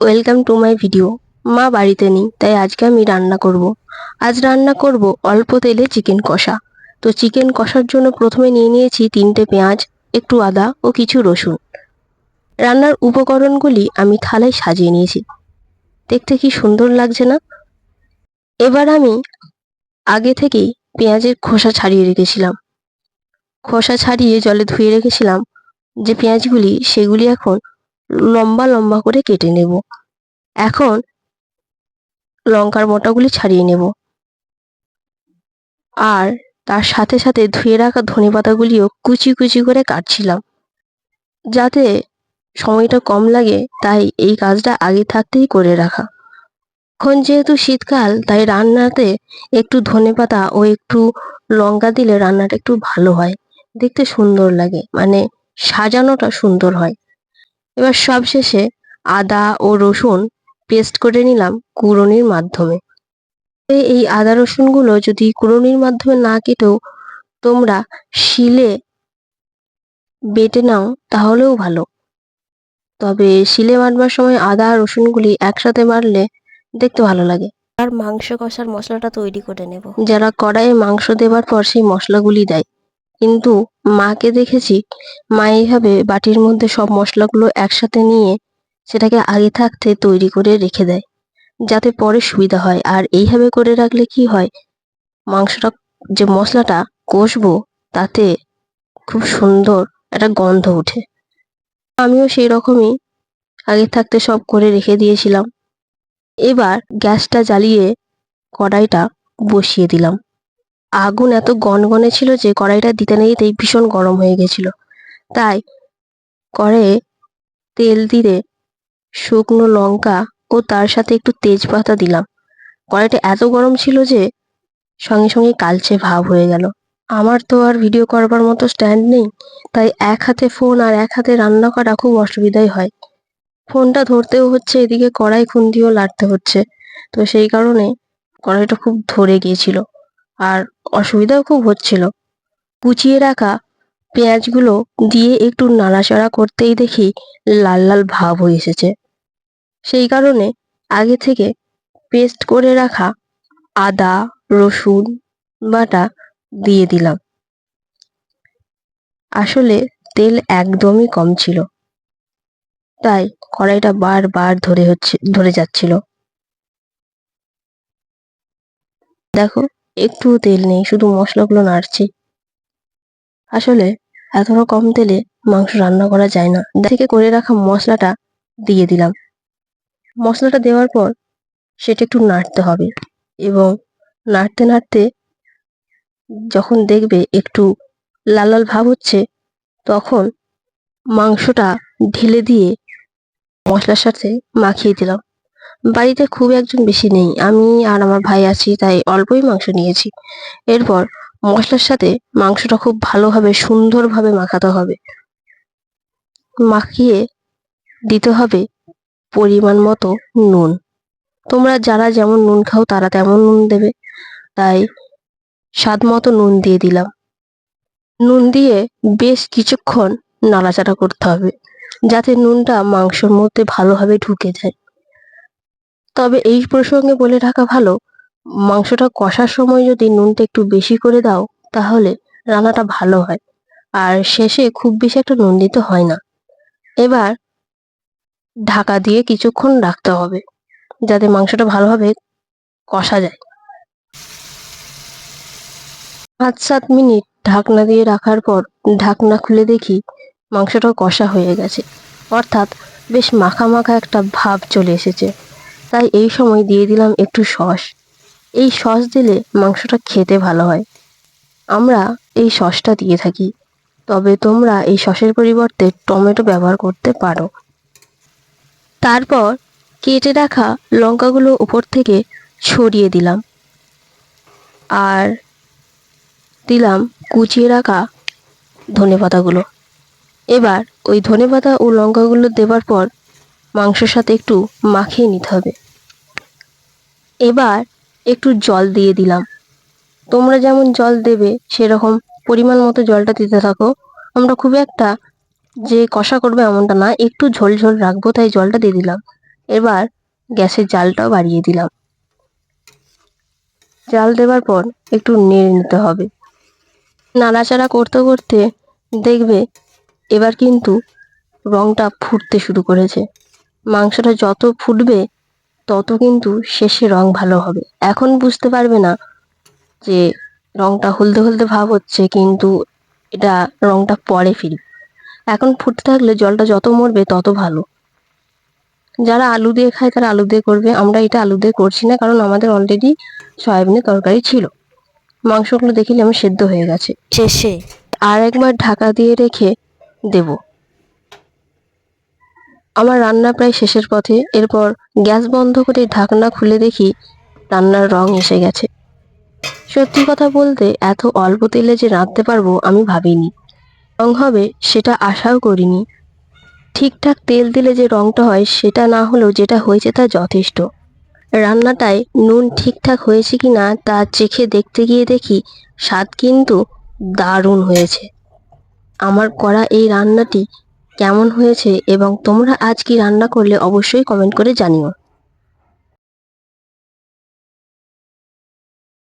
Welcome to my video. মা বাড়িতে নেই, তাই আজকে আমি রান্না করব। আজ রান্না করব অল্প তেলে চিকেন কষা। তো চিকেন কষার জন্য প্রথমে নিয়ে নিয়েছি 3টে পেঁয়াজ, একটু আদা ও কিছু রসুন। রান্নার উপকরণগুলি আমি থালায় সাজিয়ে নিয়েছি। দেখতে কি সুন্দর লাগছে না? এবার আমি আগে থেকেই পেঁয়াজের খোসা ছাড়িয়ে রেখেছিলাম। খোসা ছাড়িয়ে জলে ধুয়ে রেখেছিলাম যে পেঁয়াজগুলি, সেগুলি এখন লম্বা লম্বা করে কেটে নেব। এখন লঙ্কার মোটাগুলি ছাড়িয়ে নেব, আর তার সাথে সাথে ধুয়ে রাখা ধনেপাতাগুলিও কুচি কুচি করে কাটছিলাম। যাতে সময়টা কম লাগে, তাই এই কাজটা আগে থাকতেই করে রাখা। এখন যেহেতু শীতকাল, তাই রান্নাতে একটু ধনেপাতা ও একটু লঙ্কা দিলে রান্নাটা একটু ভালো হয়, দেখতে সুন্দর লাগে, মানে সাজানোটা সুন্দর হয়। এবার সবশেষে আদা ও রসুন পেস্ট করে নিলাম কুড়ুনির মাধ্যমে। এই আদা রসুনগুলো যদি কুড়ুনির মাধ্যমে না কেটেও তোমরা শিলে বেটে নাও তাহলেও ভালো। তবে শিলে বাটবার সময় আদা আর রসুনগুলি একসাথে বাটলে দেখতে ভালো লাগে। আর মাংস কষার মশলাটা তৈরি করে নেব। যারা কড়াইয়ে মাংস দেবার পর সেই মশলাগুলি দেয়, কিন্তু মাকে দেখেছি মা এইভাবে বাটির মধ্যে সব মশলাগুলো একসাথে নিয়ে সেটাকে আগে থাকতে তৈরি করে রেখে দেয়, যাতে পরে সুবিধা হয়। আর এইভাবে করে রাখলে কি হয়, মাংসটা যে মশলাটা কষবো তাতে খুব সুন্দর একটা গন্ধ ওঠে। আমিও সেই রকমই আগে থাকতে সব করে রেখে দিয়েছিলাম। এবার গ্যাসটা জ্বালিয়ে কড়াইটা বসিয়ে দিলাম। আগুন এত গনগনে ছিল যে কড়াইটা দিতে না দিতেই ভীষণ গরম হয়ে গেছিল। তাই কড়াইয়ে তেল দিয়ে শুকনো লঙ্কা ও তার সাথে একটু তেজপাতা দিলাম। কড়াইটা এত গরম ছিল যে সঙ্গে সঙ্গে কালচে ভাব হয়ে গেল। আমার তো আর ভিডিও করবার মতো স্ট্যান্ড নেই, তাই এক হাতে ফোন আর এক হাতে রান্না করা খুব অসুবিধাই হয়। ফোনটা ধরতেও হচ্ছে, এদিকে কড়াই খুন্তিও লাড়তে হচ্ছে। তো সেই কারণে কড়াইটা খুব ধরে গিয়েছিল আর অসুবিধাও খুব হচ্ছিল। কুচিয়ে রাখা পেঁয়াজগুলো দিয়ে একটু নাড়াচাড়া করতেই দেখি লাল লাল ভাব হয়ে এসেছে। সেই কারণে আগে থেকে পেস্ট করে রাখা আদা রসুন বাটা দিয়ে দিলাম। আসলে তেল একদমই কম ছিল, তাই কড়াইটা বারবার ধরে যাচ্ছিল। দেখো, একটুও তেল নেই, শুধু মশলাগুলো নাড়ছি। আসলে এতটা কম তেলে মাংস রান্না করা যায় না। থেকে করে রাখা মশলাটা দিয়ে দিলাম। মশলাটা দেওয়ার পর সেটা একটু নাড়তে হবে, এবং নাড়তে নাড়তে যখন দেখবে একটু লাল লাল ভাব হচ্ছে, তখন মাংসটা ঢেলে দিয়ে মশলার সাথে মাখিয়ে দিলাম। বাড়িতে খুব একজন বেশি নেই, আমি আর আমার ভাই আছি, তাই অল্পই মাংস নিয়েছি। এরপর মশলার সাথে মাংসটা খুব ভালোভাবে সুন্দরভাবে মাখাতে হবে। মাখিয়ে দিতে হবে পরিমাণ মতো নুন। তোমরা যারা যেমন নুন খাও তারা তেমন নুন দেবে, তাই স্বাদ মতো নুন দিয়ে দিলাম। নুন দিয়ে বেশ কিছুক্ষণ নাড়াচাড়া করতে হবে, যাতে নুনটা মাংসর মধ্যে ভালোভাবে ঢুকে যায়। তবে এই প্রসঙ্গে বলে রাখা ভালো, মাংসটা কষার সময় যদি নুনটা একটু বেশি করে দাও, তাহলে রান্নাটা ভালো হয়, আর শেষে খুব বেশি একটা নুন দিতে হয় না। এবার ঢাকা দিয়ে কিছুক্ষণ রাখতে হবে, যাতে মাংসটা ভালোভাবে কষা যায়। 5-7 মিনিট ঢাকনা দিয়ে রাখার পর ঢাকনা খুলে দেখি মাংসটা কষা হয়ে গেছে, অর্থাৎ বেশ মাখা মাখা একটা ভাব চলে এসেছে। তাই এই সময় দিয়ে দিলাম একটু সস। এই সস দিলে মাংসটা খেতে ভালো হয়, আমরা এই সসটা দিয়ে থাকি। তবে তোমরা এই সসের পরিবর্তে টমেটো ব্যবহার করতে পারো। তারপর কেটে রাখা লঙ্কাগুলো উপর থেকে ছড়িয়ে দিলাম, আর দিলাম কুচিয়ে রাখা ধনেপাতাগুলো। এবার ওই ধনেপাতা ও লঙ্কাগুলো দেবার পর মাংসের সাথে একটু মাখিয়ে নিতে হবে। এবার একটু জল দিয়ে দিলাম। তোমরা যেমন জল দেবে সেরকম পরিমাণ মতো জলটা দিতে থাকো। আমরা খুব একটা যে কষা করবে এমনটা না, একটু ঝোল ঝোল রাখবো, তাই জলটা দিয়ে দিলাম। এবার গ্যাসের জালটাও বাড়িয়ে দিলাম। জাল দেওয়ার পর একটু নেড়ে নিতে হবে। নাড়াচাড়া করতে করতে দেখবে এবার কিন্তু রংটা ফুটতে শুরু করেছে। মাংসটা যত ফুটবে তত কিন্তু শেষে রং ভালো হবে। এখন বুঝতে পারবে না যে রংটা হলদে হলদে ভাব হচ্ছে, কিন্তু এটা রংটা পরে ফিরবে। এখন ফুটতে থাকলে জলটা যত মরবে তত ভালো। যারা আলু দিয়ে খায় তারা আলু দিয়ে করবে, আমরা এটা আলু দিয়ে করছি না, কারণ আমাদের অলরেডি সয়াবিনের তরকারি ছিল। মাংসগুলো দেখিলে আমার সেদ্ধ হয়ে গেছে। শেষে আর একবার ঢাকা দিয়ে রেখে দেব। আমার রান্না প্রায় শেষের পথে। এরপর গ্যাস বন্ধ করে ঢাকনা খুলে দেখি রান্নার রং এসে গেছে। সত্যি কথা বলতে এত অল্প তেলে যে রাঁধতে পারবো আমি ভাবিনি। রং হবে সেটা আশাও করিনি। ঠিকঠাক তেল দিলে যে রংটা হয় সেটা না হলেও যেটা হয়েছে তা যথেষ্ট। রান্নাটায় নুন ঠিকঠাক হয়েছে কি না তা চেখে দেখতে গিয়ে দেখি স্বাদ কিন্তু দারুণ হয়েছে। আমার করা এই রান্নাটি কেমন হয়েছে এবং তোমরা আজ কি রান্না করলে অবশ্যই কমেন্ট করে জানিও।